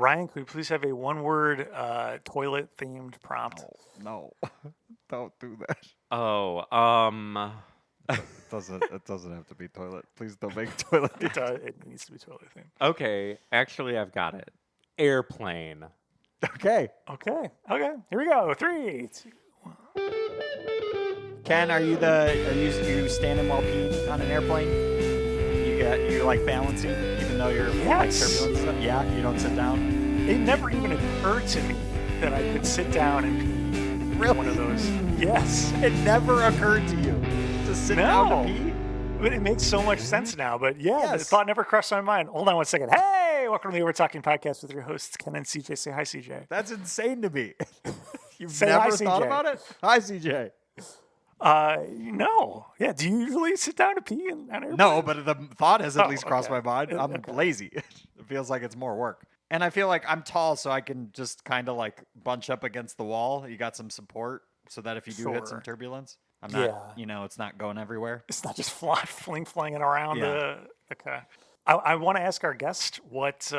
Ryan, could we please have a one-word toilet-themed prompt? No. Don't do that. Oh, It doesn't have to be toilet. Please don't make toilet. It needs to be toilet-themed. okay. Actually, I've got it. Airplane. Okay. Okay. Here we go. 3, 2. Ken, are you standing while peeing on an airplane? You're like balancing, even though you're like Yes. turbulent stuff? Yeah, you don't sit down. It never even occurred to me that I could sit down and pee. Really? One of those. Yes. It never occurred to you to sit down to pee. But it makes so much sense now. But the Yes. thought never crossed my mind. Hold on 1 second. Hey, welcome to the Overtalking Podcast with your hosts, Ken and CJ. Say hi, CJ. That's insane to me. You've Say never hi, thought CJ. about it? Hi, CJ. No. Yeah, do you usually sit down to pee on airplanes? No, but the thought has at least crossed okay. my mind. I'm lazy. It feels like it's more work. And I feel like I'm tall, so I can just kind of like bunch up against the wall. You got some support so that if you do hit some turbulence, I'm not, it's not going everywhere. It's not just flinging around. Yeah. Okay. I want to ask our guest what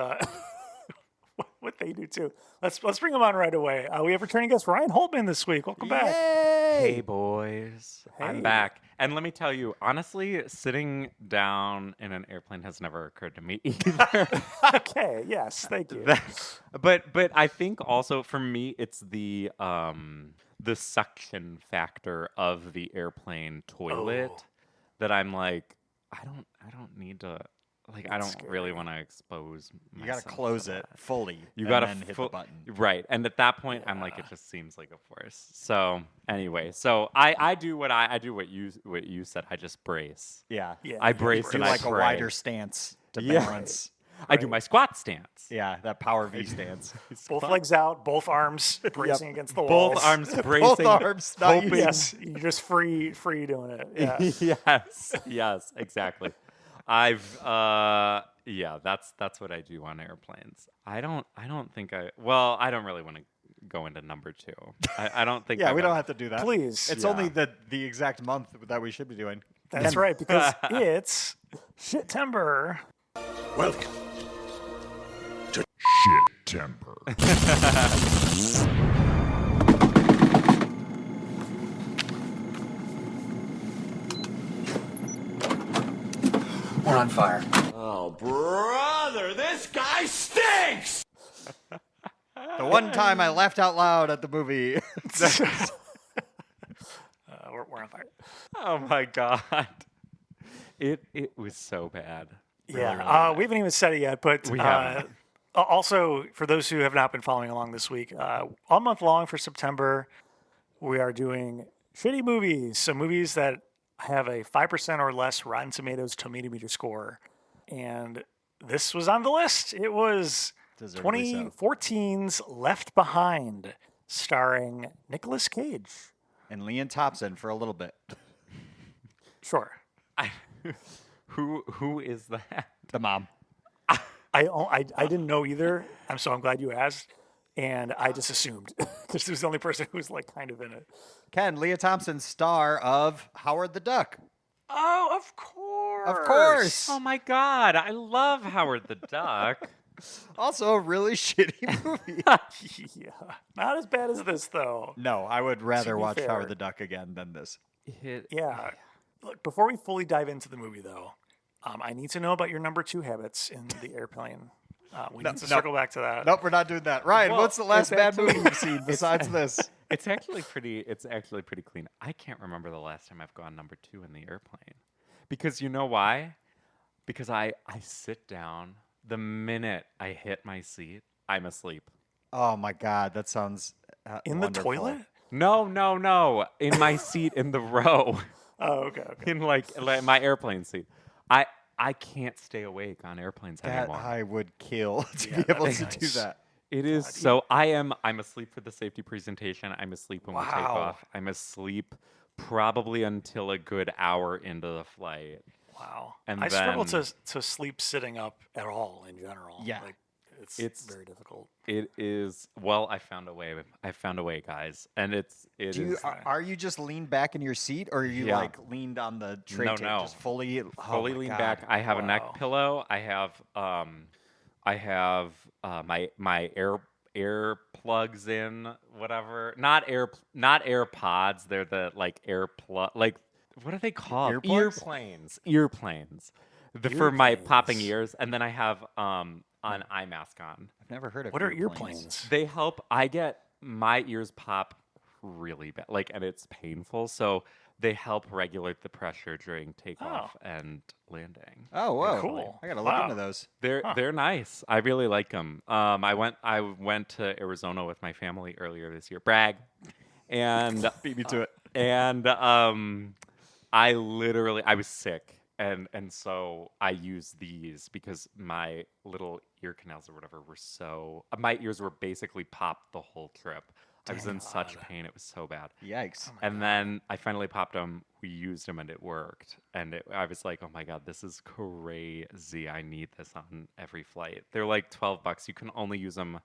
what they do too. Let's bring them on right away. We have returning guest Ryan Hultman this week. Welcome back. Hey, boys. Hey. I'm back. And let me tell you, honestly, sitting down in an airplane has never occurred to me either. Okay. Yes. Thank you. But I think also for me, it's the suction factor of the airplane toilet that I'm like, I don't need to. Like, I don't really want to expose myself. You got to close it fully. You got to hit the button. Right. And at that point, I'm like, it just seems like a force. So anyway, I do what you said. I just brace. Yeah. I brace Do and like I a pray. wider stance to Yeah. balance. I do my squat stance. Yeah, that power V stance. Both legs out, both arms bracing against the walls. Both arms bracing. Both arms. Not hoping- using- Yes, you're just free doing it. Yeah. yes, exactly. that's what I do on airplanes. I don't really want to go into number 2. I don't think. Yeah, we don't have to do that. Please. It's only the exact month that we should be doing. That's right, because it's Shitember. Welcome to Shitember. We're on fire. Oh, brother, this guy stinks! The one time I laughed out loud at the movie. We're on fire. Oh my god, it was so bad. Yeah, we haven't even said it yet, but We haven't. Also, for those who have not been following along this week, all month long for September, we are doing shitty movies. So movies that have a 5% or less Rotten Tomatoes tomato meter score. And this was on the list. It was Deservedly so. 2014's Left Behind, starring Nicolas Cage. And Leon Thompson for a little bit. Sure. Who is that? The mom. I didn't know either. I'm glad you asked. And I just assumed because he was the only person who was like kind of in it. Ken, Leah Thompson, star of Howard the Duck. Oh, of course. Of course. Oh my god, I love Howard the Duck. Also a really shitty movie. Yeah. Not as bad as this, though. No, I would rather be watch fair. Howard the Duck again than this. Yeah. Look, before we fully dive into the movie, though, I need to know about your number 2 habits in the airplane. We need to circle back to that. Nope, we're not doing that. Ryan, Well, what's the last it's bad actually- movie you've seen besides this? It's actually pretty clean. I can't remember the last time I've gone number 2 in the airplane. Because you know why? Because I sit down, the minute I hit my seat, I'm asleep. Oh my God, that sounds In wonderful. the toilet? No. In my seat in the row. Oh, okay. In like my airplane seat. I can't stay awake on airplanes That anymore. I would kill to be able to do that. It is so. I'm asleep for the safety presentation. I'm asleep when we take Wow. off. I'm asleep probably until a good hour into the flight. Wow. And I struggle then- to sleep sitting up at all in general. Yeah. Like, it's very difficult. It is. Well, I found a way. I found a way, guys. And it Do you, is are you just leaned back in your seat, or are you Yeah. like leaned on the tray No, table, no. just fully fully leaned back. I have a neck pillow. I have I have my air plugs in, whatever. Not AirPods. They're the like air plug. Like what are they called? Earplugs? Earplanes. For my popping ears, and then I have an eye mask on. I've never heard of What are earplanes. earplanes? They help. I get my ears pop really bad, like, and it's painful. So they help regulate the pressure during takeoff and landing. Oh, whoa! Cool. I gotta look into those. They're nice. I really like them. I went to Arizona with my family earlier this year. Brag, and Beat me to it. And I was sick. And so I used these because my little ear canals or whatever were my ears were basically popped the whole trip. I was in such pain. It was so bad. Yikes. And then I finally popped them. We used them and it worked. And I was like, oh my God, this is crazy. I need this on every flight. They're like $12. You can only use them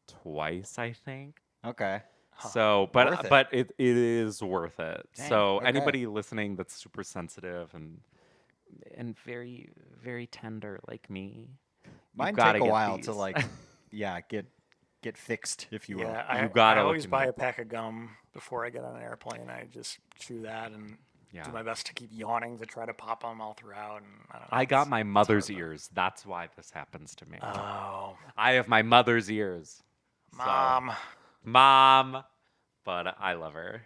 twice, I think. Okay. So, but it is worth it. Dang, so okay. anybody listening that's super sensitive and very, very tender like me, Mine gotta take a get while these. to like, get fixed, if you will. Yeah, gotta I look always into buy it. a pack of gum before I get on an airplane. I just chew that and Yeah. do my best to keep yawning to try to pop them all throughout. And I don't know. I got it's- my it's mother's hard, ears. That's why this happens to me. Oh, I have my mother's ears. So- Mom. but I love her.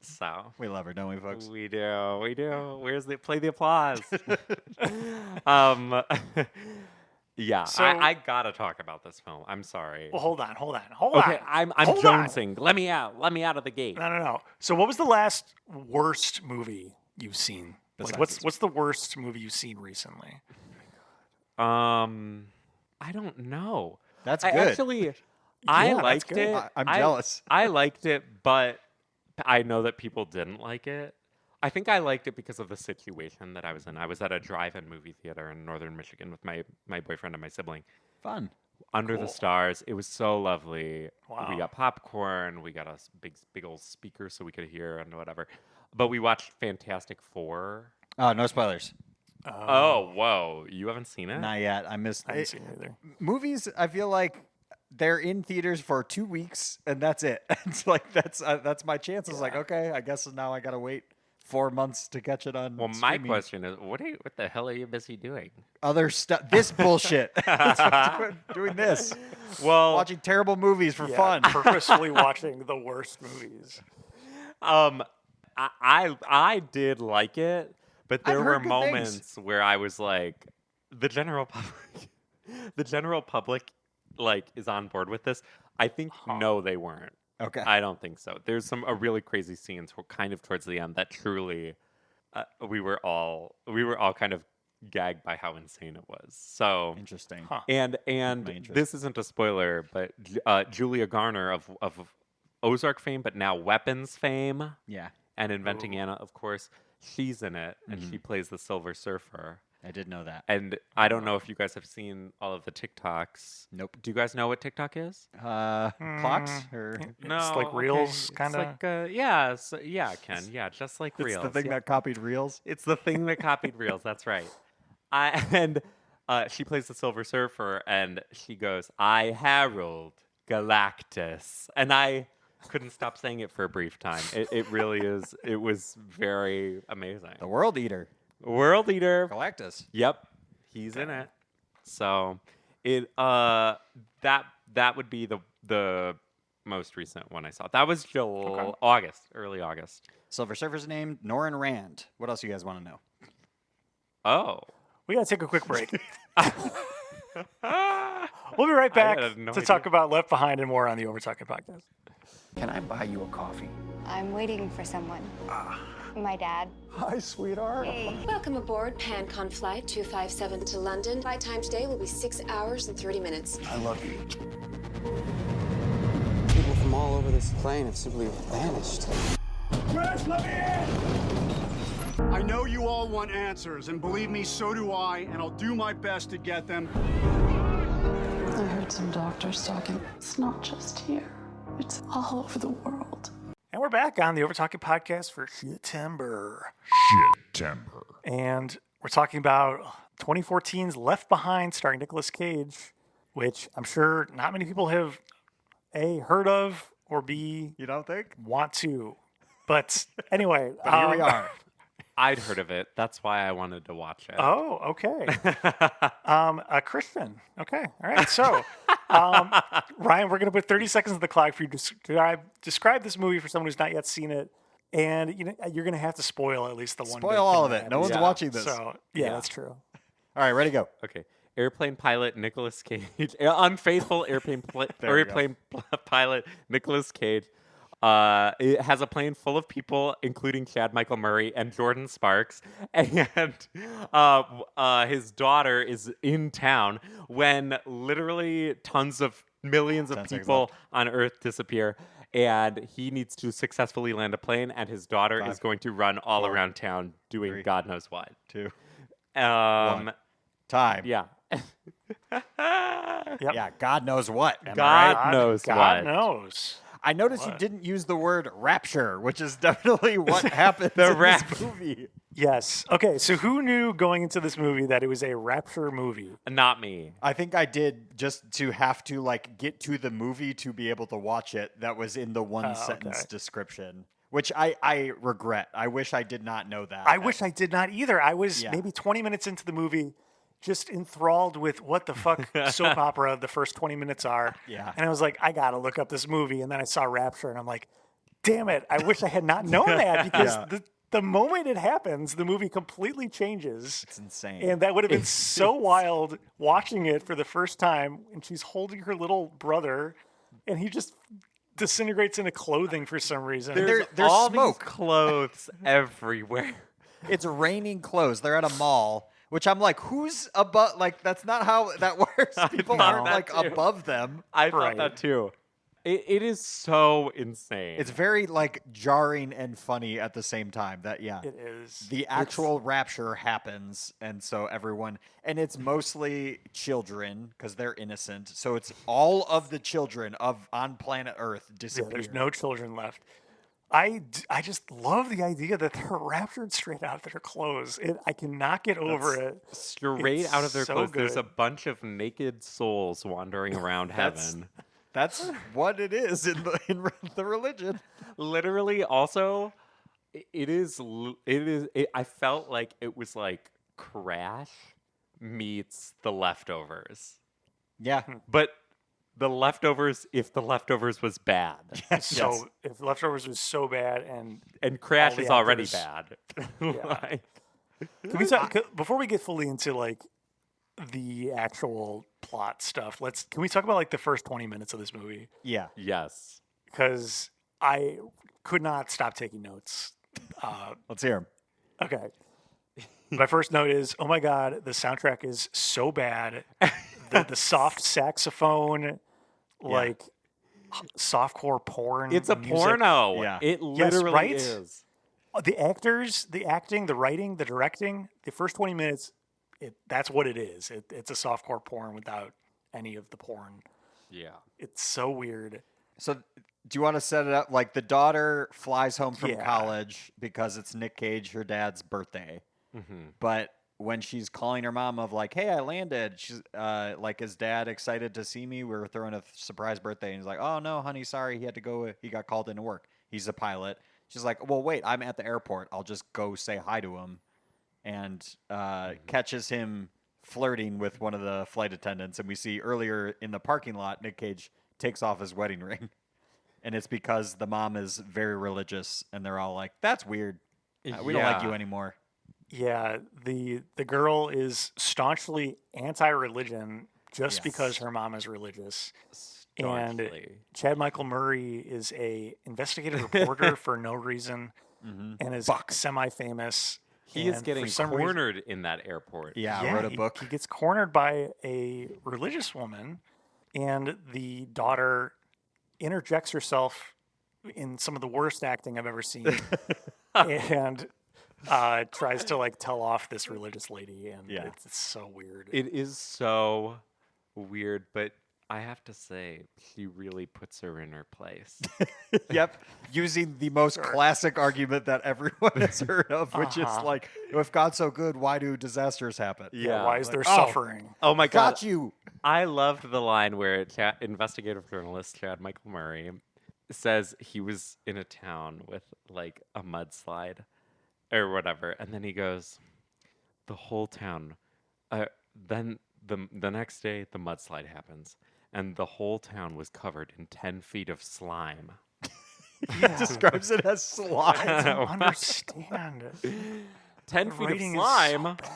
So We love her, don't we, folks? we do. Play the applause? Yeah, So- I gotta talk about this film. I'm sorry. Well, hold on. Okay, I'm Hold on. jonesing. Let me out of the gate. No. So, what was the last worst movie you've seen? Like, Besides what's the worst movie you've seen recently? I don't know. That's I good. actually, Yeah, I that's liked good. it. I'm jealous. I liked it, but I know that people didn't like it. I think I liked it because of the situation that I was in. I was at a drive-in movie theater in northern Michigan with my boyfriend and my sibling. Fun. Under Cool. the stars. It was so lovely. Wow. We got popcorn. We got a big old speaker so we could hear and whatever. But we watched Fantastic Four. Oh, no spoilers. Oh, whoa. You haven't seen it? Not yet. I missed I didn't see it either. movies. I feel like they're in theaters for 2 weeks and that's it. It's like that's my chances. Like, okay, I guess now I gotta wait 4 months to catch it on. Well, my streaming. question is, what the hell are you busy doing? Other stuff. This bullshit. That's what I'm doing this. Well, Watching terrible movies for Yeah, fun. purposefully watching the worst movies. I did like it, but there I've were heard good things. moments where I was like, the general public, like, is on board with this. I think no, they weren't. Okay. I don't think so. There's some really crazy scenes kind of towards the end that truly, we were all kind of gagged by how insane it was. So Interesting. Huh. and My interest. this isn't a spoiler, but Julia Garner of Ozark fame, but now Weapons fame, Yeah, and Inventing Anna, of course, she's in it, and she plays the Silver Surfer. I did know that. And I don't know if you guys have seen all of the TikToks. Nope. Do you guys know what TikTok is? Clocks or No, It's like okay. Reels, It's kind of. like, Ken. Yeah, just like it's Reels. the thing yeah. that copied Reels. It's the thing that copied Reels. That's right. She plays the Silver Surfer, and she goes, "I herald Galactus," and I couldn't stop saying it for a brief time. It really is. It was very amazing. The World Eater. World Eater. Galactus. Yep, he's in it. So that would be the most recent one I saw. That was early August. Silver Surfer's named Norrin Rand. What else you guys want to know? Oh. We gotta take a quick break. We'll be right back had no to idea. talk about Left Behind and more on the Overtalking Podcast. Can I buy you a coffee? I'm waiting for someone. My dad. Hi, sweetheart. Welcome aboard PanCon Flight 257 to London. Flight time today will be 6 hours and 30 minutes. I love you. People from all over this plane have simply vanished. I know you all want answers, and believe me, so do I, and I'll do my best to get them. I heard some doctors talking. It's not just here. It's all over the world. And we're back on the Overtalking Podcast for Shitember. Shitember. And we're talking about 2014's Left Behind, starring Nicolas Cage. which I'm sure not many people have A, heard of, or B, You don't think? want to. But anyway. But here we are. I'd heard of it. That's why I wanted to watch it. Oh, okay. A Christian. Okay. All right. So, Ryan, we're going to put 30 seconds on the clock for you to describe this movie for someone who's not yet seen it. And you're going to have to spoil at least the one. Spoil all of it. No one's watching this. So, yeah, that's true. All right, ready, go. Okay. Airplane pilot Nicolas Cage. Unfaithful airplane pilot Nicolas Cage. It has a plane full of people, including Chad Michael Murray and Jordan Sparks, and his daughter is in town when literally millions of people on Earth disappear, and he needs to successfully land a plane, and his daughter is going to run all around town doing God knows what. 2, Time. Yeah. Yep. Yeah, God knows what. God knows what. God knows. I noticed you didn't use the word rapture, which is definitely what happens in this movie. Yes. Okay, so who knew going into this movie that it was a rapture movie? Not me. I think I did just to have to get to the movie to be able to watch it. That was in the one sentence description, which I regret. I wish I did not know that. I wish I did not either. I was maybe 20 minutes into the movie just enthralled with what the fuck soap opera the first 20 minutes are. Yeah. And I was like, I got to look up this movie. And then I saw Rapture and I'm like, damn it. I wish I had not known that because the moment it happens, the movie completely changes. It's insane. And that would have been so wild watching it for the first time. And she's holding her little brother and he just disintegrates into clothing for some reason. There's all smoke. These clothes everywhere. It's raining clothes. They're at a mall. Which I'm like, who's above? That's not how that works. People aren't above them. I thought that too. It is so insane. It's very jarring and funny at the same time. It is. The actual rapture happens, and so everyone, and it's mostly children because they're innocent. So it's all of the children on planet Earth disappear. Yeah, there's no children left. I just love the idea that they're raptured straight out of their clothes. I cannot get over it. Straight out of their clothes. Good. There's a bunch of naked souls wandering around heaven. That's what it is in the religion. Literally, also, I felt like it was like Crash meets The Leftovers. Yeah. But The Leftovers, if The Leftovers was bad. So if Leftovers was so bad and Crash is already bad. Yeah. Can we talk, before we get fully into the actual plot stuff, can we talk about the first 20 minutes of this movie? Yeah. Yes. Because I could not stop taking notes. Let's hear them. Okay. My first note is, oh my God, the soundtrack is so bad. The soft saxophone, softcore porn. It's a music. Porno. Yeah. It literally yes, right? is. The actors, the acting, the writing, the directing, the first 20 minutes, that's what it is. It's a softcore porn without any of the porn. Yeah. It's so weird. So do you want to set it up? The daughter flies home from college because it's Nick Cage, her dad's birthday. Mm-hmm. But when she's calling her mom of hey, I landed, she's is dad excited to see me? We're throwing a surprise birthday. And he's like, oh, no, honey, sorry. He had to go. He got called into work. He's a pilot. She's like, well, wait, I'm at the airport. I'll just go say hi to him. And catches him flirting with one of the flight attendants. And we see earlier in the parking lot, Nick Cage takes off his wedding ring. And it's because the mom is very religious. And they're all like, that's weird. We don't like you anymore. Yeah, the girl is staunchly anti-religion just because her mom is religious. Staunchly. And Chad Michael Murray is a investigative reporter for no reason and is semi-famous. He is getting cornered in that airport. Yeah, wrote a book. He gets cornered by a religious woman, and the daughter interjects herself in some of the worst acting I've ever seen. And tries to tell off this religious lady, and it's so weird. It is so weird, but I have to say, she really puts her in her place. Yep. Using the most classic argument that everyone has heard of, which is like, if God's so good, why do disasters happen? Yeah, why is like, there suffering? Oh my God. Got you. I loved the line where investigative journalist Chad Michael Murray says he was in a town with like a mudslide or whatever. And then he goes, the whole town. Then the next day, the mudslide happens. And the whole town was covered in 10 feet of slime. He describes it as slime. I don't understand. 10 feet of writing is slime. so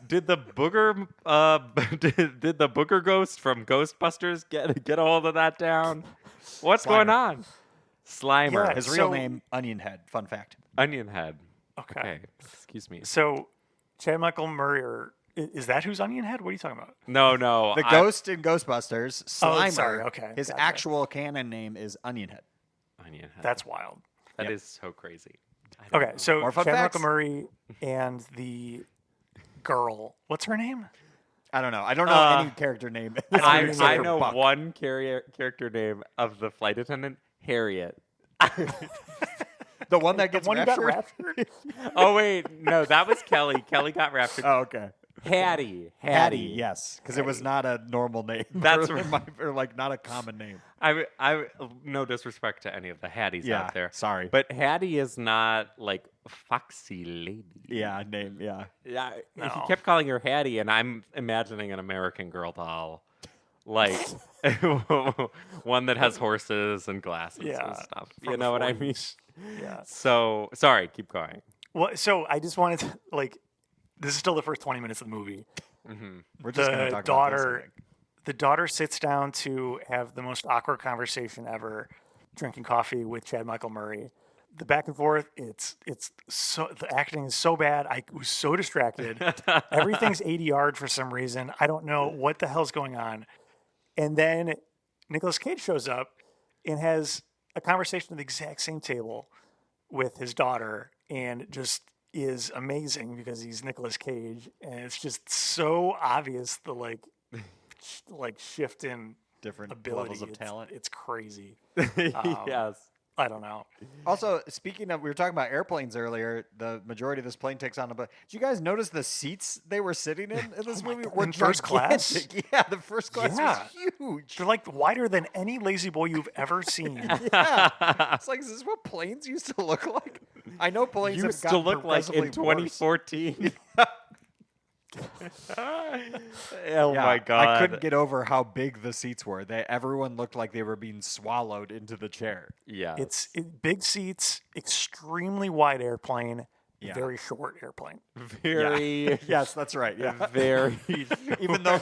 Did the booger did the booger ghost from Ghostbusters get a hold of that down? What's going on? Slimer. Yeah, His real name, Onion Head. Fun fact. Onion Head. Okay. Excuse me. So, Chad Michael Murray, is that who's Onion Head? What are you talking about? No. The ghost in Ghostbusters, Slimer. Oh, sorry. Okay. His Gotcha. actual canon name is Onion Head. Onion Head. That's wild. That is so crazy. I don't Okay, know. so More fun Chad facts? Michael Murray and the girl. What's her name? I don't know. I don't know any character name. Except I for know Buck. one character name of the flight attendant, Harriet. The one that gets One who got raptured? raptured? Oh wait, no, that was Kelly. Kelly got raptured. Oh, okay. Hattie. Hattie, yes, because it was not a normal name. That's or, right. or like not a common name. I no disrespect to any of the Hatties Yeah, out there. sorry. But Hattie is not like foxy lady. Yeah, name. Yeah. Yeah, No. he kept calling her Hattie, and I'm imagining an American Girl doll, like one that has horses and glasses Yeah, and stuff. from You the know what I mean? 40s. Yeah. So sorry, keep going. Well, so I just wanted to, like, this is still the first 20 minutes of the movie. We're just going to talk about this, I think. The daughter sits down to have the most awkward conversation ever, drinking coffee with Chad Michael Murray. The back and forth, it's so, the acting is so bad. I was so distracted. Everything's 80 yard for some reason. I don't know what the hell's going on. And then Nicolas Cage shows up and has a conversation at the exact same table with his daughter, and just is amazing because he's Nicolas Cage, and it's just so obvious the like shift in Different ability. levels of talent. It's crazy. Yes. I don't know. Also, speaking of, we were talking about airplanes earlier. The majority of this plane takes on a. But did you guys notice the seats they were sitting in this movie were In first class? gigantic? Yeah, the first class Yeah. was huge. They're like wider than any lazy boy you've ever seen. Yeah, it's like, is this what planes used to look like? I know planes Used have to gotten look like in progressively worse. 2014. Oh Yeah, my god! I couldn't get over how big the seats were. Everyone looked like they were being swallowed into the chair. Yeah, It's big seats, extremely wide airplane, Yeah. very short airplane. very, Yes, that's right. Yeah. very. Even though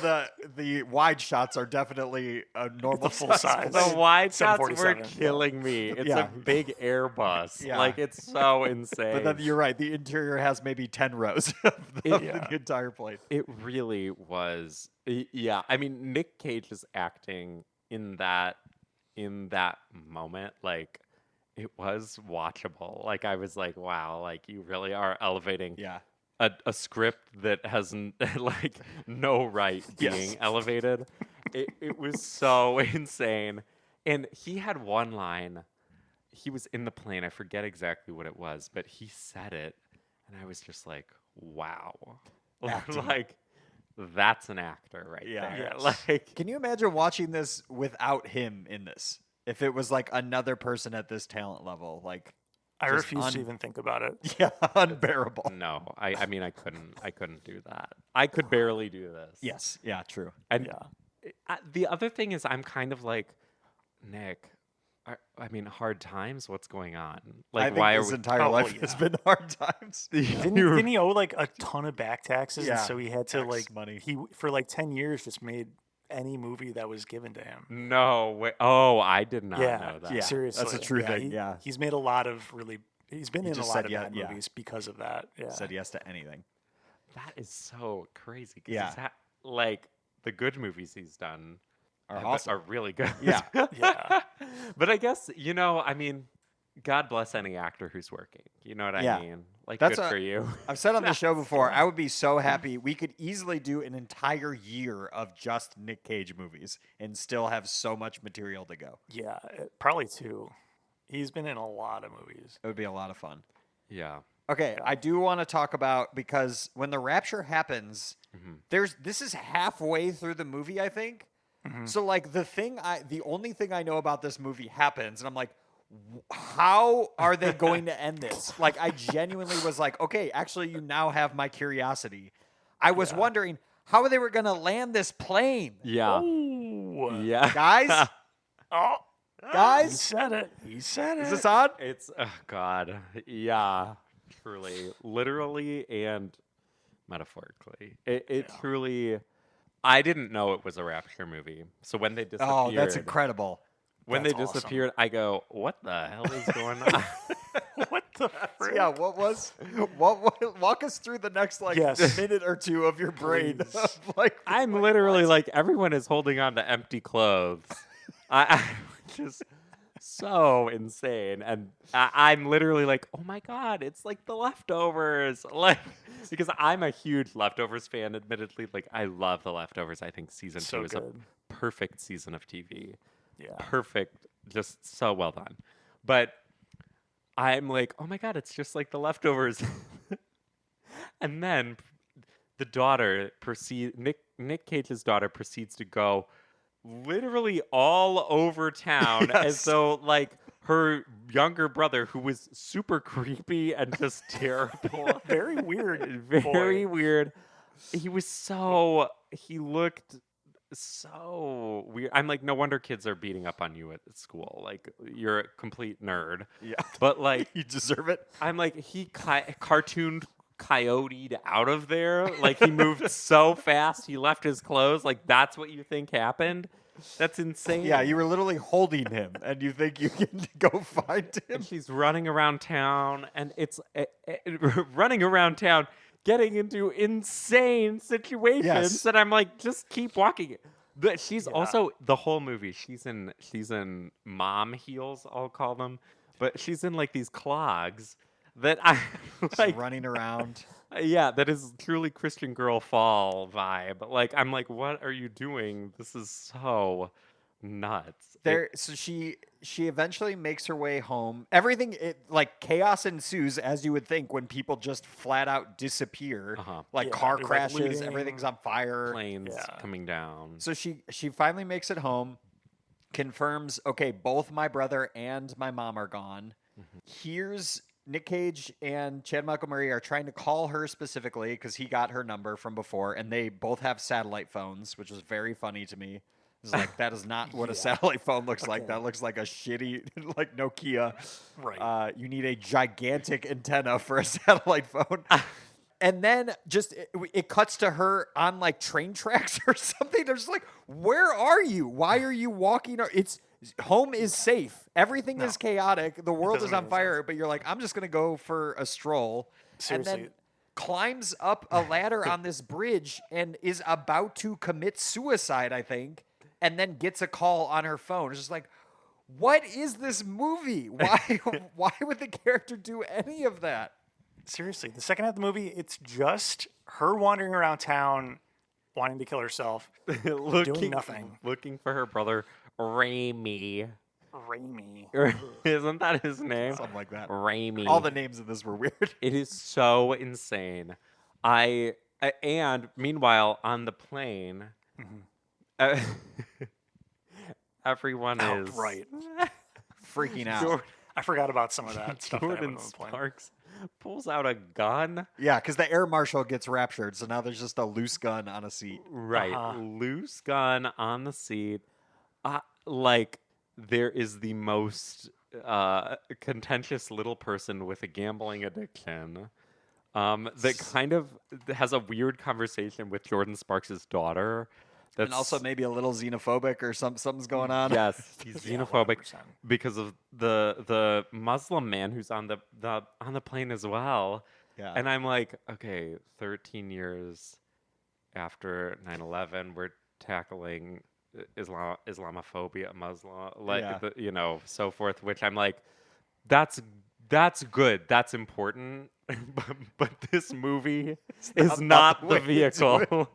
the wide shots are definitely a normal full size. The wide shots were 747, killing me. It's Yeah. a big Airbus. Yeah. Like it's so insane. But then you're right. The interior has maybe 10 rows of Yeah. the entire plane. It really was. Yeah, I mean, Nick Cage's acting in that moment, like, it was watchable. Like, I was like, wow, like, you really are elevating Yeah. a script that has like no right being Yes. elevated. It was so insane. And he had one line. He was in the plane. I forget exactly what it was, but he said it, and I was just like, wow. Like, that's an actor right there. Yes. Like, Can you imagine watching this without him in this? If it was like another person at this talent level, like, I just refuse to even think about it. yeah, unbearable. no, I mean, I couldn't do that. I could barely do this. Yes. Yeah, true. And Yeah. the other thing is, I'm kind of like, Nick, I mean, hard times? What's going on? Like, I think why his are we... entire Oh, life well, has yeah. been hard times. Didn't he owe like a ton of back taxes? Yeah, And so he had to tax like money. he for like 10 years just made any movie that was given to him. No way. Oh, I did not Yeah, know that. Yeah. seriously. that's a true thing, yeah. He's made a lot of really. He's been He in a just lot said of yeah- bad yeah. movies because of that. Yeah. Said yes to anything. That is so crazy. 'Cause Yeah. he's like, the good movies he's done Are have- awesome. are really good. Yeah. Yeah. But I guess, I mean, God bless any actor who's working. You know what Yeah. I mean? Like, That's good for you. I've said on the show before, I would be so happy. We could easily do an entire year of just Nick Cage movies and still have so much material to go. Yeah, probably 2. He's been in a lot of movies. It would be a lot of fun. Yeah. Okay, I do want to talk about, because when the rapture happens, this is halfway through the movie, I think. So like the only thing I know about this movie happens, and I'm like, how are they going to end this? Like, I genuinely was like, okay, actually, you now have my curiosity. I was wondering how they were going to land this plane. Yeah. Ooh. Yeah. Guys? Oh, Guys? he said it. He said it. Is this on? It's, oh, God. Yeah. Truly. Literally and metaphorically. It truly... I didn't know it was a Rapture movie. So when they disappeared... Oh, that's incredible. When That's they disappeared, I go, what the hell is going on? What the frick? Yeah, walk us through the next minute or two of your brain. Like, I'm literally like, everyone is holding on to empty clothes. I'm just so insane. And I'm literally like, oh my God, it's like The Leftovers. Like, because I'm a huge Leftovers fan, admittedly. Like, I love The Leftovers. I think season 2 is a perfect season of TV. Yeah. Perfect. Just so well done. But I'm like, oh my God, it's just like The Leftovers. And then the daughter Nick Cage's daughter proceeds to go literally all over town as though like her younger brother, who was super creepy and just terrible. Very weird. Very weird. He looked so weird. I'm like, no wonder kids are beating up on you at school. Like, you're a complete nerd. Yeah. But like, you deserve it. I'm like, he cartooned coyoted out of there. Like, he moved so fast, he left his clothes. Like, that's what you think happened? That's insane. Yeah, you were literally holding him, and you think you can go find him. And she's running around town, and it's running aroin getting insane situations that I'm like, just keep walking. But she's also the whole movie. She's in mom heels, I'll call them, but she's in like these clogs that I like running around. Yeah, that is truly Christian Girl Fall vibe. Like, I'm like, what are you doing? This is so nuts. So she eventually makes her way home. Everything like chaos ensues, as you would think, when people just flat out disappear. Like car crashes, everything's on fire, planes coming down. So she finally makes it home, confirms, okay, both my brother and my mom are gone. Here's Nick Cage and Chad Michael Murray are trying to call her specifically because he got her number from before, and they both have satellite phones, which was very funny to me. It's like, that is not what a satellite phone looks like. That looks like a shitty, like Nokia. Right. You need a gigantic antenna for a satellite phone. And then just it cuts to her on like train tracks or something. They're just like, where are you? Why are you walking? Home is safe. Everything is chaotic. The world is on fire. But you're like, I'm just going to go for a stroll. Seriously. And then climbs up a ladder on this bridge and is about to commit suicide, I think. And then gets a call on her phone. It's just like, what is this movie? Why would the character do any of that? Seriously, the second half of the movie, it's just her wandering around town, wanting to kill herself, doing nothing. Looking for her brother, Raimi. Raimi. Isn't that his name? Something like that. Raimi. All the names of this were weird. It is so insane. And meanwhile, on the plane... everyone is right. freaking out. I forgot about some of that stuff. Jordan Sparks pulls out a gun. Yeah, because the air marshal gets raptured, so now there's just a loose gun on a seat. Right, loose gun on the seat. Like, there is the most contentious little person with a gambling addiction that kind of has a weird conversation with Jordan Sparks' daughter. And also maybe a little xenophobic or something's going on. Yes, he's xenophobic 100%. Because of the Muslim man who's on the plane as well. Yeah. And I'm like, okay, 13 years after 9/11, we're tackling Islamophobia, Muslim, like so forth. Which I'm like, That's good. That's important. but this movie is not the vehicle.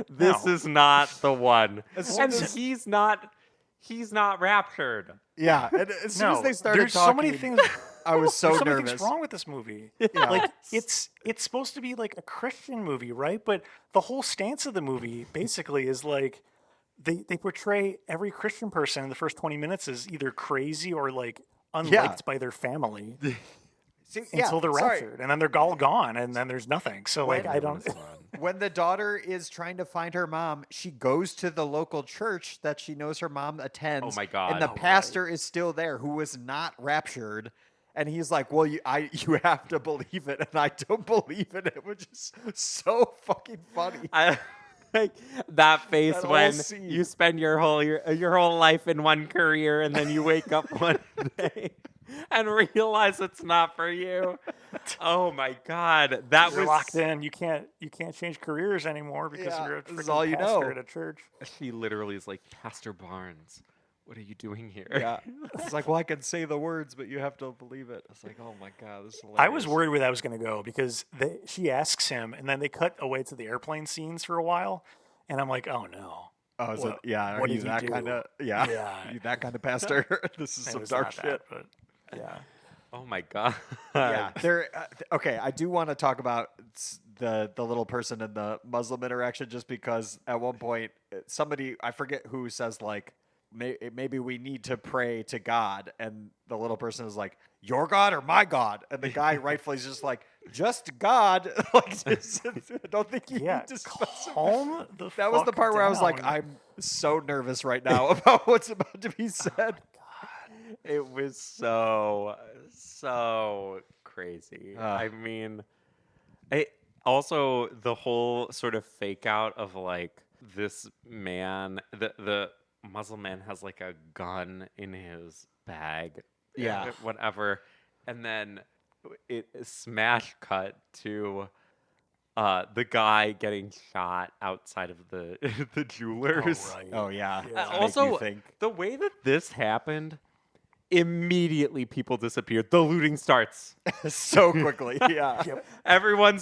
This is not the one. And he's not raptured. Yeah, and as soon as they started there's talking, so many things. I was so There's so many nervous. things wrong with this movie. Yeah. Like it's supposed to be like a Christian movie, right? But the whole stance of the movie basically is like they portray every Christian person in the first 20 minutes as either crazy or like unliked by their family. Until they're raptured, and then they're all gone, and then there's nothing. So, like, I don't. When the daughter is trying to find her mom, she goes to the local church that she knows her mom attends. Oh my God! And the pastor is still there, who was not raptured, and he's like, "Well, you have to believe it," and I don't believe it. It was just so fucking funny. Like that face That when whole scene. you spend your whole life in one career, and then you wake up one day and realize it's not for you. Oh my God, that You're was locked in. You can't change careers anymore because you're a this is freaking all you pastor know. at a church. She literally is like, Pastor Barnes, what are you doing here? Yeah, it's like, well, I can say the words, but you have to believe it. It's like, oh my God, this is hilarious. I was worried where that was going to go because she asks him, and then they cut away to the airplane scenes for a while, and I'm like, oh no. Oh, is it? Yeah, are what you did he that do? kind of? Yeah, you that kind of pastor? This is It some was dark not shit. that, but yeah. Oh my God. Yeah, okay, I do want to talk about the little person in the Muslim interaction, just because at one point somebody, I forget who, says like, maybe we need to pray to God, and the little person is like, your God or my God? And the guy rightfully is just like, just God. Like, I don't think you need to calm the That was the part where I was like, down. I'm so nervous right now about what's about to be said. It was so crazy. I mean, also the whole sort of fake out of like this man, the Muslim man has like a gun in his bag, whatever, and then it smash cut to the guy getting shot outside of the the jewelers. Oh, right. Oh yeah. Also, the way that this happened, immediately people disappeared. The looting starts so quickly. Yeah. Everyone.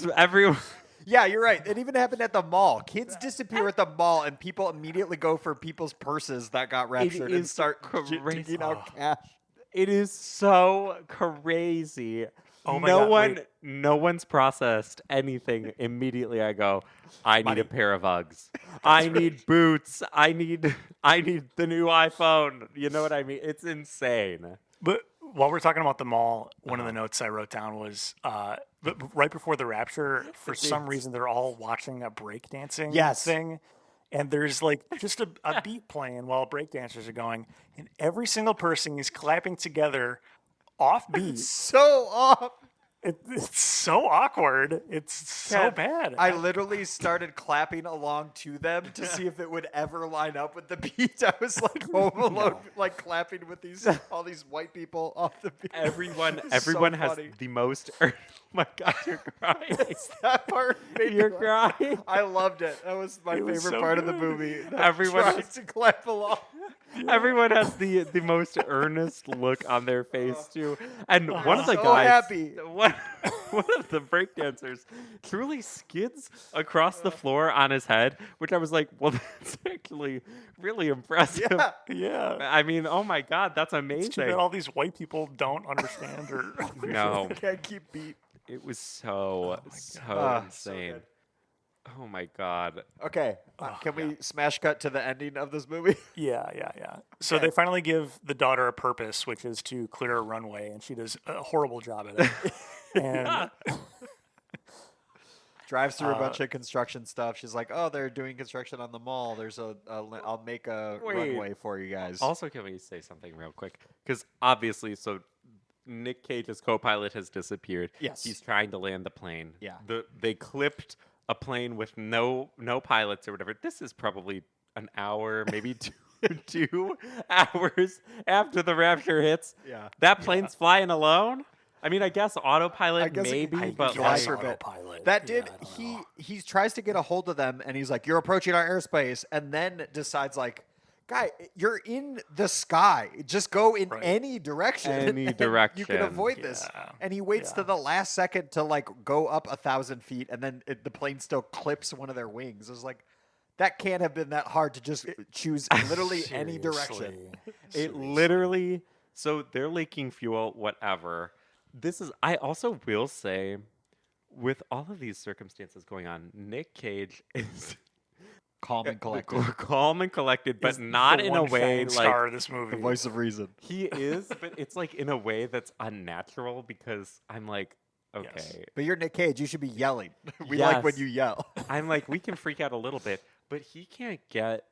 Yeah, you're right. It even happened at the mall. Kids disappear at the mall, and people immediately go for people's purses that got raptured and start taking out cash. It is so crazy. Oh my God, No one's processed anything. Immediately, I go, I need a pair of Uggs. I need boots. I need the new iPhone. You know what I mean? It's insane. But while we're talking about the mall, one of the notes I wrote down was but right before the rapture, for some reason, they're all watching a breakdancing thing. And there's like just a beat playing while breakdancers are going. And every single person is clapping together off beat. So off. It's so awkward. It's so bad. I literally started clapping along to them to see if it would ever line up with the beat. I was like home alone, like clapping with all these white people off the beat. Everyone so has funny. the most. Oh my God, you're crying. It's that part. You're crying. I loved it. That was my favorite so part of the good. movie. Everyone trying to clap along. Everyone has the most earnest look on their face too, and one of the So guys, happy. one of the breakdancers, truly skids across the floor on his head, which I was like, well, that's actually really impressive. Yeah. I mean, oh my God, that's It's amazing. too bad all these white people don't understand or No, Can't keep beat. it was so So insane. good. Oh my God. Okay, can we smash cut to the ending of this movie? Yeah. So they finally give the daughter a purpose, which is to clear a runway, and she does a horrible job at it. And Drives through a bunch of construction stuff. She's like, "Oh, they're doing construction on the mall. There's I'll make a runway for you guys." Also, can we say something real quick? Because obviously, so Nick Cage's co-pilot has disappeared. Yes. He's trying to land the plane. Yeah. They clipped a plane with no pilots or whatever. This is probably an hour, maybe 2 hours after the rapture hits. Yeah. That plane's flying alone? I mean, I guess autopilot guess maybe, but drives like, for a bit. autopilot. That Yeah, did I don't he know. he tries to get a hold of them, and he's like, "You're approaching our airspace," and then decides like, Guy, you're in the sky. Just go in any direction. Any direction. You can avoid this. And he waits to the last second to like go up 1,000 feet, and then the plane still clips one of their wings. It was like, that can't have been that hard to just choose literally any direction. It literally. So they're leaking fuel, whatever. I also will say, with all of these circumstances going on, Nick Cage is calm and collected. Calm and collected, but not in a way like star of this movie. The voice of reason. He is, but it's like in a way that's unnatural because I'm like, okay. Yes. But you're Nick Cage. You should be yelling. We like when you yell. I'm like, we can freak out a little bit, but he can't get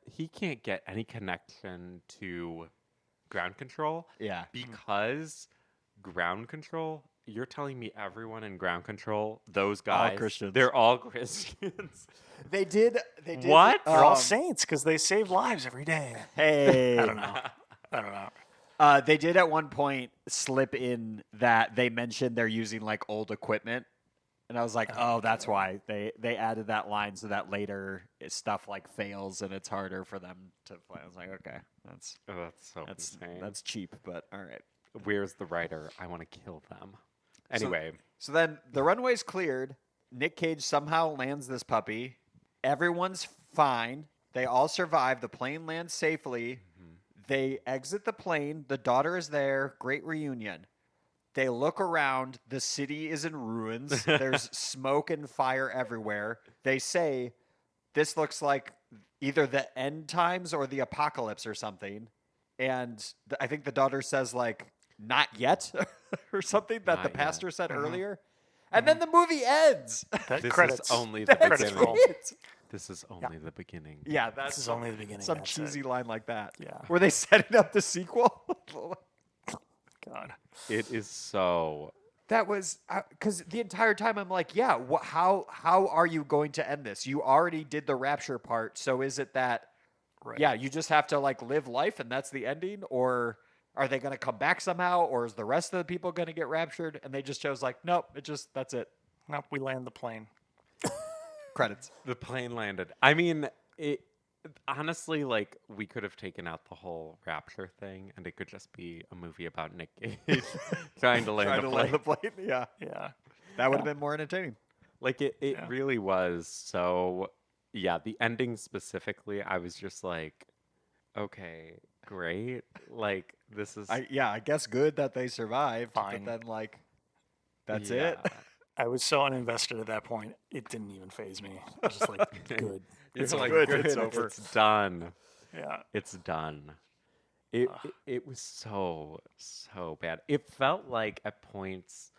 any connection to ground control. Yeah. Because ground control, you're telling me everyone in ground control, those guys, all Christians. They're all Christians. They did. What? They're all saints because they save lives every day. Hey. I don't know. They did at one point slip in that they mentioned they're using like old equipment. And I was like, oh, that's why they added that line so that later stuff like fails and it's harder for them to play. I was like, okay, that's insane. That's cheap, but all right. Where's the writer? I want to kill them. Anyway. So then the runway's cleared. Nick Cage somehow lands this puppy. Everyone's fine. They all survive. The plane lands safely. Mm-hmm. They exit the plane. The daughter is there. Great reunion. They look around. The city is in ruins. There's smoke and fire everywhere. They say, this looks like either the end times or the apocalypse or something. And I think the daughter says, like, not yet or something that the pastor said earlier. And then the movie ends. This is only the beginning. This is only the beginning. Yeah, this is only the beginning. Some cheesy line like that. Yeah. Were they setting up the sequel? God. It is so. That was because the entire time I'm like, yeah, how are you going to end this? You already did the rapture part. So is it that, yeah, you just have to like live life and that's the ending? Or are they going to come back somehow? Or is the rest of the people going to get raptured? And they just chose like, nope, that's it. Nope, we land the plane. Credits. The plane landed. I mean, honestly, like, we could have taken out the whole rapture thing, and it could just be a movie about Nick Cage trying to land the plane. Yeah. Yeah. That would have been more entertaining. Like, it really was. So, yeah, the ending specifically, I was just like, okay, great. Like, this is... I guess good that they survived. Fine. But then, like, that's it. I was so uninvested at that point, it didn't even faze me. I was just like, good. It's like good. It's over. It's done. Yeah. It's done. It was so bad. It felt like at points.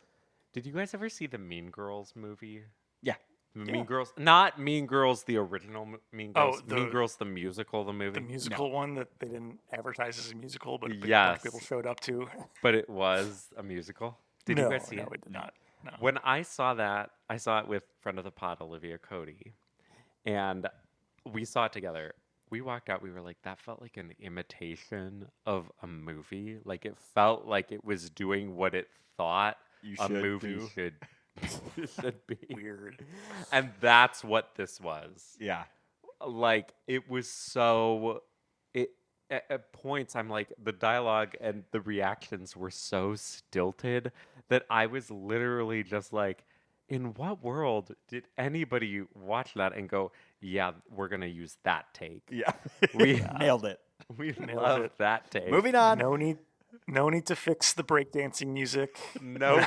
Did you guys ever see the Mean Girls movie? Yeah. Mean Girls, not Mean Girls, the original Mean Girls. Oh, Mean Girls, the musical, the movie. The musical one that they didn't advertise as a musical, but yes. people showed up to. But it was a musical. Did you guys see it? No, we did not. No. When I saw that, I saw it with friend of the pod, Olivia Cody, and we saw it together. We walked out. We were like, that felt like an imitation of a movie. Like, it felt like it was doing what it thought a movie should be. Weird. And that's what this was. Yeah. Like, it was so... At points, I'm like, the dialogue and the reactions were so stilted that I was literally just like, in what world did anybody watch that and go, yeah, we're going to use that take? Yeah. We nailed it. We love that take. Moving on. No need to fix the breakdancing music. No.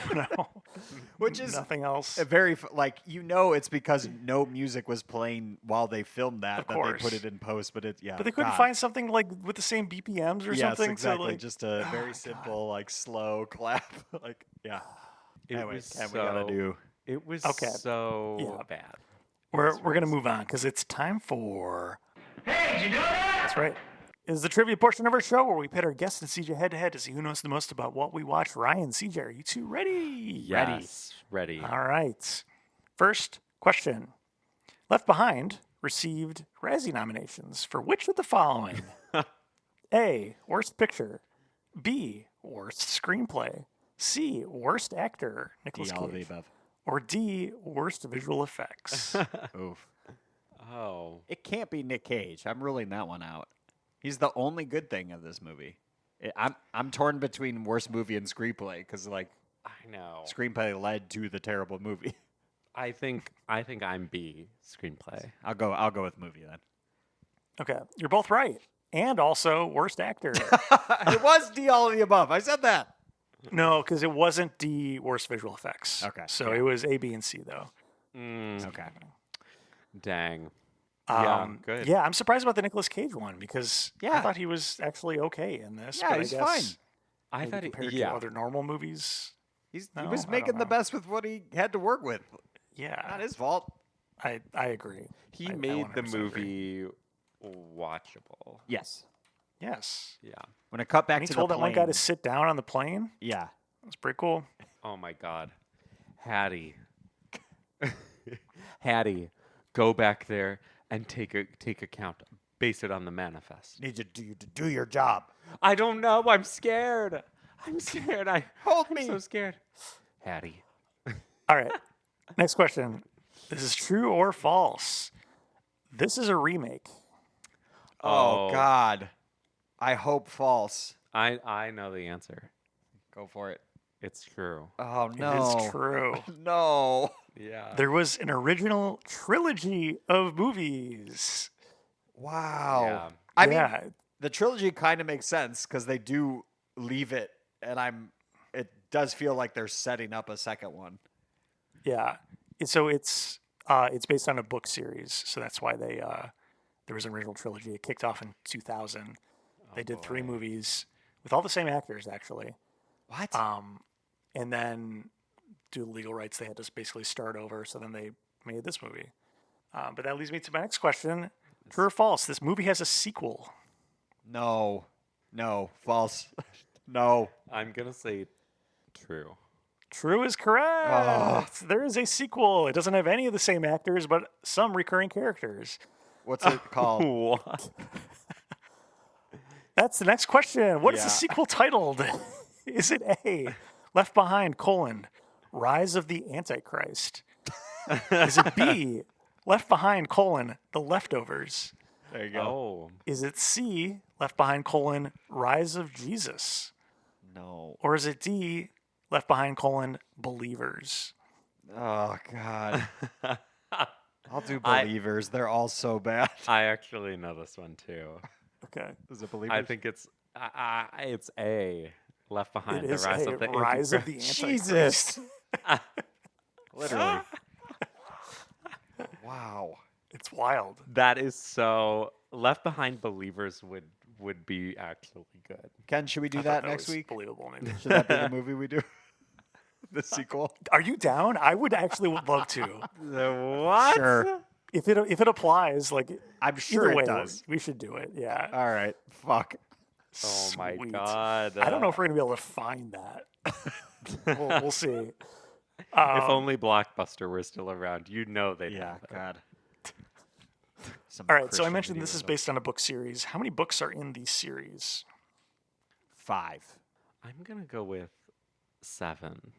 Which is nothing else. Very it's because no music was playing while they filmed that. Of that course. they put it in post, but But they couldn't find something like with the same BPMs or something. Exactly. So like, just a very simple, like slow clap. Like, yeah. It was so bad. We're gonna move on because it's time for. Hey, did you know that? That's right. Is the trivia portion of our show where we pit our guests and CJ head to head to see who knows the most about what we watch. Ryan, CJ, are you two ready? Yes, ready. All right. First question. Left Behind received Razzie nominations for which of the following? A, Worst Picture. B, Worst Screenplay. C, Worst Actor, Nicolas Cage. All of the above. Or D, Worst Visual Effects. Oof. Oh. It can't be Nick Cage. I'm ruling that one out. He's the only good thing of this movie. I'm torn between worst movie and screenplay because like I know screenplay led to the terrible movie. I think I'm B, screenplay. I'll go with movie then. Okay, you're both right. And also worst actor. It was D, all of the above. I said that. No, because it wasn't D, worst visual effects. Okay. So it was A, B, and C, though. Okay. Dang. Good. Yeah, I'm surprised about the Nicolas Cage one because I Yeah. thought he was actually okay in this. Yeah, but he's I guess fine. I thought compared to other normal movies, He No, was I making don't the know. best with what he had to work with. yeah, Not his fault. I agree. He I made the 100% agree. movie watchable. Yes. Yes. Yeah. When it cut back And he to told the that plane. one guy to sit down on the plane. Yeah. That's pretty cool. Oh my God. Hattie. Hattie, go back there and take account. Base it on the manifest. Need to do your job. I don't know. I'm scared. I'm Hold I'm me. so scared. Hattie. All right. Next question. This is true or false. This is a remake. Oh God. I hope false. I know the answer. Go for it. It's true. Oh no. It is true. No. Yeah. There was an original trilogy of movies. Wow. Yeah. I mean, Yeah. the trilogy kind of makes sense because they do leave it, and it does feel like they're setting up a second one. Yeah. So it's based on a book series, so that's why there was an original trilogy. It kicked off in 2000. They did 3 movies with all the same actors, actually. What? And then due to legal rights, they had to basically start over. So then they made this movie. But that leads me to my next question: true or false? This movie has a sequel. No. False. No. I'm gonna say true. True is correct. There is a sequel. It doesn't have any of the same actors, but some recurring characters. What's it called? What? That's the next question. What is Yeah. the sequel titled? Is it A, Left Behind, Rise of the Antichrist? Is it B, Left Behind, The Leftovers? There you go. Oh. Is it C, Left Behind, Rise of Jesus? No. Or is it D, Left Behind, Believers? Oh God. I'll do Believers. They're all so bad. I actually know this one too. Okay. Is it Believers? I think it's A. Left Behind. It The is Rise A, of the Rise of the Antichrist. Antichrist. Jesus. Literally. Wow. It's wild. That is so. Left Behind Believers would be actually good. Ken, should we do I thought that next was week? Believable, maybe. Should that be the movie we do? The sequel? Are you down? I would actually would love to. What? Sure. If it applies, like I'm sure either way, it does. we should do it. Yeah. All right. Fuck. Oh my Sweet. God. I don't know if we're gonna be able to find that. we'll see. If only Blockbuster were still around, you know they'd Yeah, have it. God. Some All right. So I Christian mentioned video this is or based on a book series. How many books are in the series? 5. I'm gonna go with 7.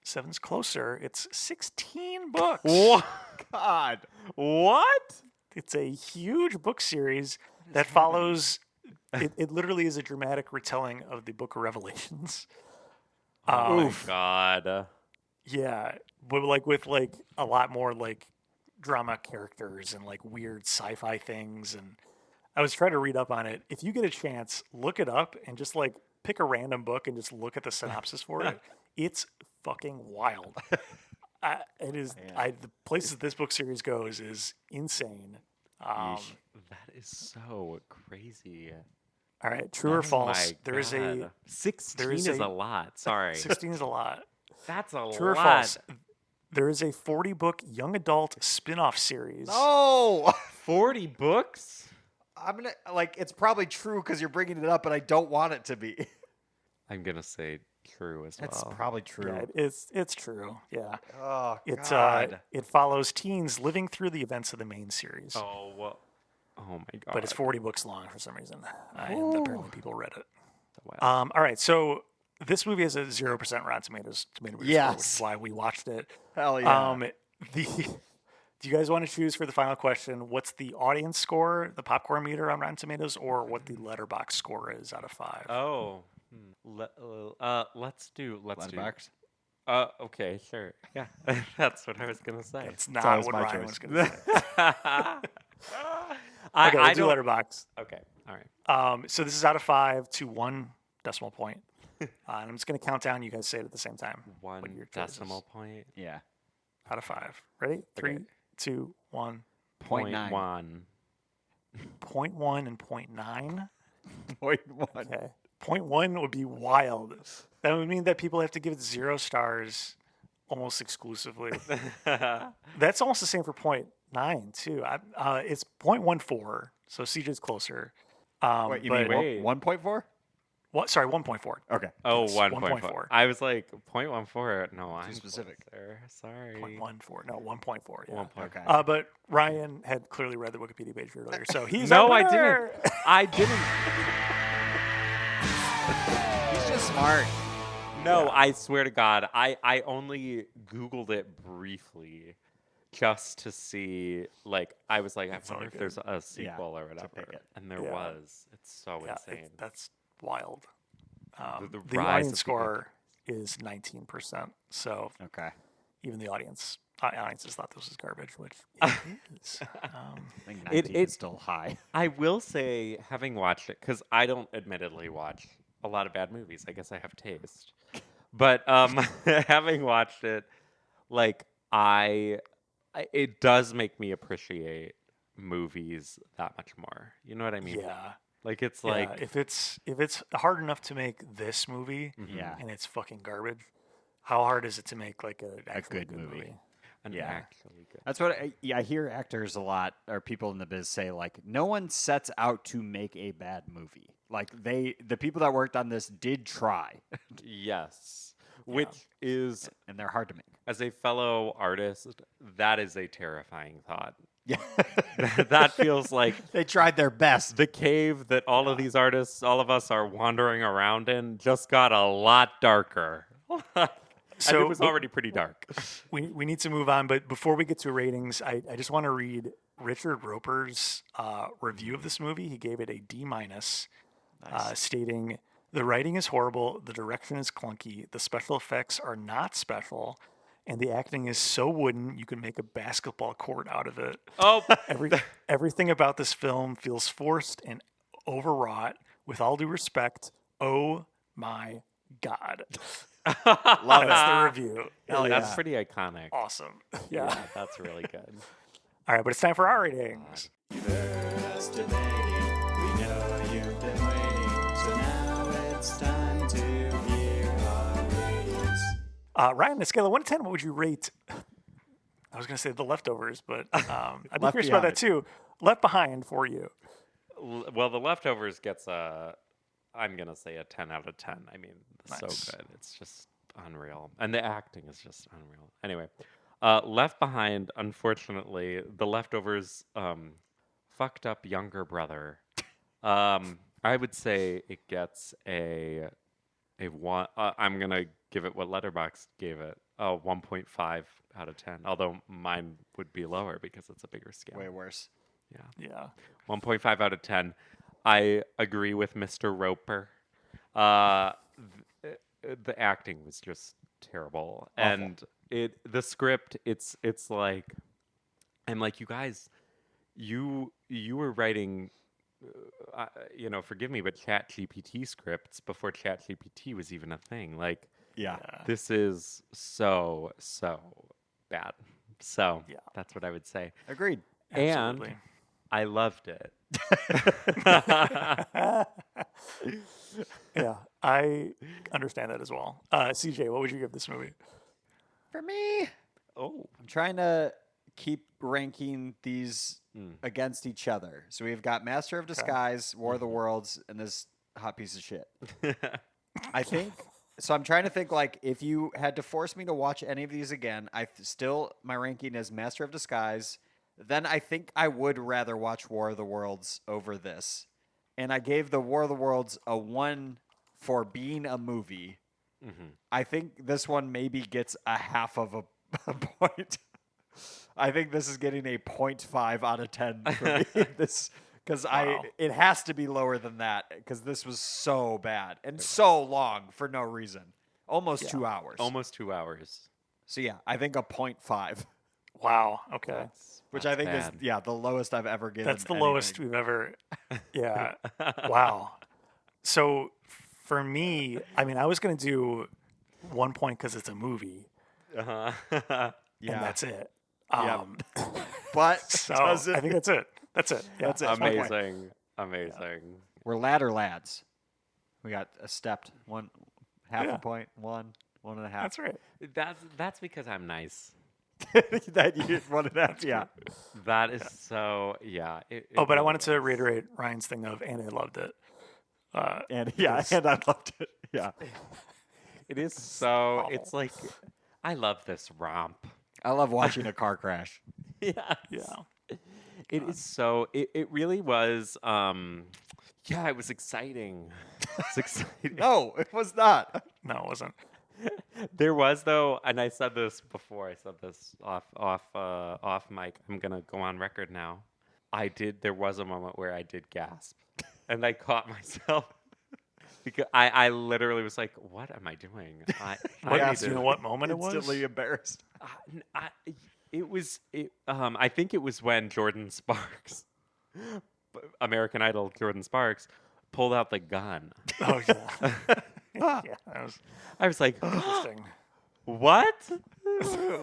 7's closer. It's 16 books. What? God. What? It's a huge book series that follows. It literally is a dramatic retelling of the Book of Revelations. Oh my God. Yeah, but like with like a lot more like drama characters and like weird sci-fi things. And I was trying to read up on it. If you get a chance, look it up and just like pick a random book and just look at the synopsis for it. It's fucking wild. It is. The places this book series goes is insane. That is so crazy. All right, true or false? My There is God. a 16 there is is a- a lot. Sorry. 16 is a lot. That's a True or lot. false? There is a 40-book young adult spin-off series. Oh, 40 books? I'm gonna it's probably true because you're bringing it up, but I don't want it to be. I'm gonna say true as well. It's probably true. Yeah, it's true. Yeah. Oh It's God. it follows teens living through the events of the main series. Oh, well. Oh my God. But it's 40 books long for some reason. And apparently people read it. Wow. All right, so this movie has a 0% Rotten Tomatoes tomato meter score, which Yes. is why we watched it. Hell yeah. The Do you guys want to choose for the final question what's the audience score, the popcorn meter on Rotten Tomatoes, or what the Letterboxd score is out of 5? Oh, let's do Letterboxd. Okay, sure. Yeah, that's what I was gonna say. It's not what Ryan was going to say. Okay, I we'll do Letterboxd. Okay, all right. So this is out of 5 to 1 decimal point. And I'm just going to count down. You guys say it at the same time. One what your choice is. decimal point. Yeah. Out of 5. Ready? 3, 2, 1. 0.9. 0.1 and 0.9. 0.1. Okay. 0.1 would be wild. That would mean that people have to give it 0 stars almost exclusively. That's almost the same for 0.9 too. It's 0.14, so CJ's closer. Wait, you mean 1.4? What? Sorry, 1.4. Okay. Oh, Yes, 1.4. I was like 0.14. No, I'm specific. There. Sorry. 0.14. No, 1.4. Yeah. 1.4. Okay. But Ryan had clearly read the Wikipedia page earlier, so he's No, our I winner! didn't. I didn't. He's just smart. No, I swear to God, I only Googled it briefly just to see, like, I was like, I wonder if there's a sequel or whatever. And there was. It's so insane. That's wild. The The rise audience of score is 19%. So Okay. even the audiences thought this was garbage, which it is. I think 19 is still high. I will say, having watched it, because I don't admittedly watch a lot of bad movies. I guess I have taste. But having watched it, like, it does make me appreciate movies that much more. You know what I mean? Yeah. Like, it's like... if it's hard enough to make this movie Yeah. and it's fucking garbage, how hard is it to make like a good movie? Actually good. That's what I hear actors a lot, or people in the biz say, like, no one sets out to make a bad movie. Like, the people that worked on this did try. Yes. Which is... And they're hard to make. As a fellow artist, that is a terrifying thought. Yeah. That feels like they tried their best. The cave that all of these artists, all of us are wandering around in, just got a lot darker. So and it was already pretty dark. We need to move on, but before we get to ratings, I just want to read Richard Roper's review of this movie. He gave it a D-, stating, "The writing is horrible, the direction is clunky, the special effects are not special, and the acting is so wooden you can make a basketball court out of it. Oh, everything about this film feels forced and overwrought. With all due respect, oh my God." Love That's the review. That's pretty iconic. Awesome. Yeah, that's really good. All right, but it's time for our ratings. You've heard us debating. We know you've been waiting. So now it's time to hear our ratings. Ryan, on a scale of 1 to 10, what would you rate? I was going to say The Leftovers, but I'd be curious about that too. Left Behind for you. Well, The Leftovers gets I'm going to say a 10 out of 10. I mean, so good. It's just unreal. And the acting is just unreal. Anyway, Left Behind, unfortunately, The Leftovers' fucked up younger brother. I would say it gets a 1. I'm going to give it what Letterboxd gave it. 1.5 out of 10. Although mine would be lower because it's a bigger scale. Way worse. Yeah. 1.5 out of 10. I agree with Mr. Roper. The acting was just terrible. Awful. And the script, it's like, I'm like, you guys, you were writing, forgive me, but ChatGPT scripts before ChatGPT was even a thing. Like, this is so bad. So that's what I would say. Agreed. Absolutely. And I loved it. Yeah, I understand that as well. CJ, what would you give this movie? For me, I'm trying to keep ranking these against each other. So we've got Master of Disguise, War of the Worlds, and this hot piece of shit. I think... So I'm trying to think, like, if you had to force me to watch any of these again, my ranking is Master of Disguise. Then I think I would rather watch War of the Worlds over this. And I gave the War of the Worlds a 1 for being a movie. Mm-hmm. I think this one maybe gets a half of a point. I think this is getting a 0.5 out of 10 for me. Because it has to be lower than that because this was so bad and so long for no reason. Almost 2 hours. Almost 2 hours. So yeah, I think a 0.5. Wow. Okay. Which I think bad. is the lowest I've ever given. That's the lowest we've ever. Yeah. Wow. So for me, I mean, I was going to do 1 point because it's a movie. Uh-huh. And that's it. But so I think that's it. That's it. Yeah. That's it. Amazing. Amazing. Yeah. We're ladder lads. We got a stepped one, half a point, 1.5. That's right. That's because I'm nice. That you did 1.5. Yeah. That is so. Yeah. But I wanted to reiterate Ryan's thing of, and I loved it. And I loved it. Yeah. It is so. It's like I love this romp. I love watching a car crash. Yeah. Yeah. It is so. It really was. Yeah, it was exciting. It's exciting. No, it was not. No, it wasn't. There was though, and I said this before. I said this off mic. I'm gonna go on record now. There was a moment where I did gasp, and I caught myself because I literally was like, "What am I doing?" Do you know what moment it was? Instantly embarrassed. I think it was when Jordan Sparks, American Idol Jordan Sparks, pulled out the gun. Oh yeah. Yeah, I was like, interesting. What?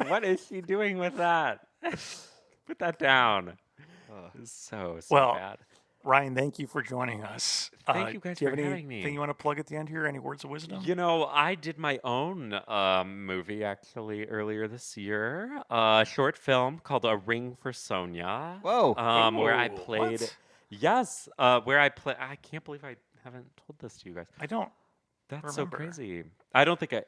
What is she doing with that? Put that down. So bad. Ryan, thank you for joining us. Thank you guys for having me. Anything you want to plug at the end here? Any words of wisdom? You know, I did my own movie actually earlier this year. A short film called A Ring for Sonia. Whoa. Where I played. What? Yes. Where I play. I can't believe I haven't told this to you guys. I don't. That's remember. so crazy. I don't think I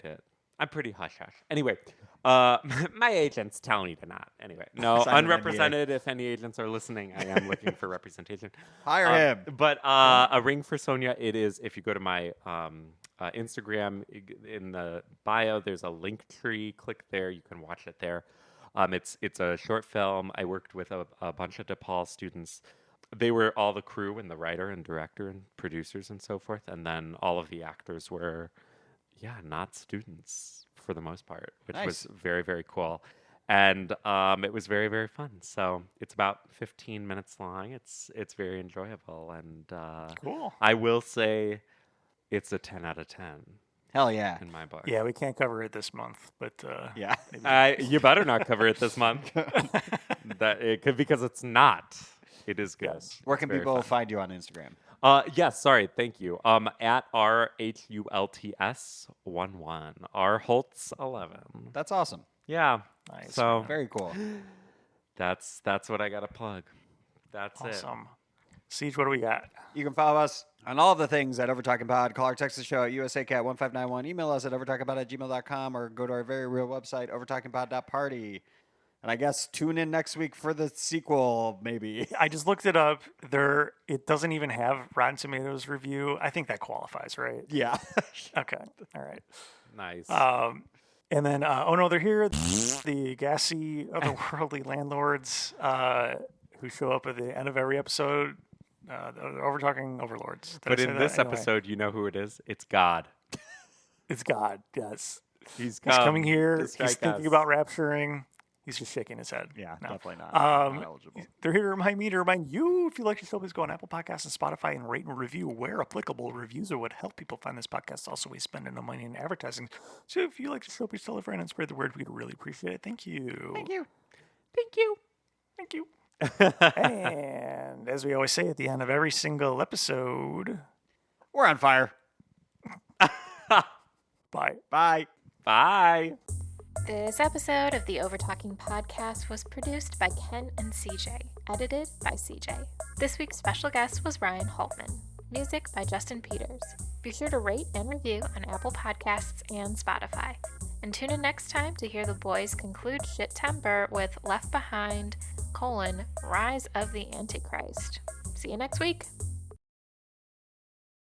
did. I'm pretty hush hush. Anyway, my agents tell me to not. Anyway, no, unrepresented. If any agents are listening, I am looking for representation. Hire him. But A Ring for Sonia, it is. If you go to my Instagram, in the bio, there's a link tree. Click there. You can watch it there. It's a short film. I worked with a bunch of DePaul students. They were all the crew and the writer and director and producers and so forth. And then all of the actors were, not students for the most part, which was very, very cool. And it was very, very fun. So it's about 15 minutes long. It's very enjoyable. And cool. I will say it's a 10 out of 10. Hell yeah. In my book. Yeah, we can't cover it this month, but you better not cover it this month. Because it's not. It is good. Yes. Where can people find you on Instagram? Yes, sorry, thank you. At RHULTS11, RHultz11. That's awesome. Yeah. Nice. So very cool. That's what I got to plug. That's awesome. Siege, what do we got? You can follow us on all of the things at Overtalking Pod. Call our Texas show at USACat1591. Email us at overtalkingpod@gmail.com or go to our very real website, overtalkingpod.party. And I guess tune in next week for the sequel, maybe. I just looked it up. It doesn't even have Rotten Tomatoes review. I think that qualifies, right? Yeah. Okay. All right. Nice. And then, they're here. The gassy, otherworldly landlords who show up at the end of every episode. Overtalking overlords. But in this episode, you know who it is? It's God. It's God, yes. He's coming here. He's thinking about rapturing. He's just shaking his head. Yeah, definitely not eligible. They're here to remind you, if you like the show, please go on Apple Podcasts and Spotify and rate and review where applicable. Reviews are what help people find this podcast. Also, we spend no money in advertising. So if you like the show, please tell a friend and spread the word. We'd really appreciate it. Thank you. Thank you. Thank you. Thank you. And as we always say at the end of every single episode, we're on fire. Bye. Bye. Bye. This episode of the Overtalking Podcast was produced by Ken and CJ, edited by CJ. This week's special guest was Ryan Hultman. Music by Justin Peters. Be sure to rate and review on Apple Podcasts and Spotify. And tune in next time to hear the boys conclude Shitember with Left Behind, Rise of the Antichrist. See you next week.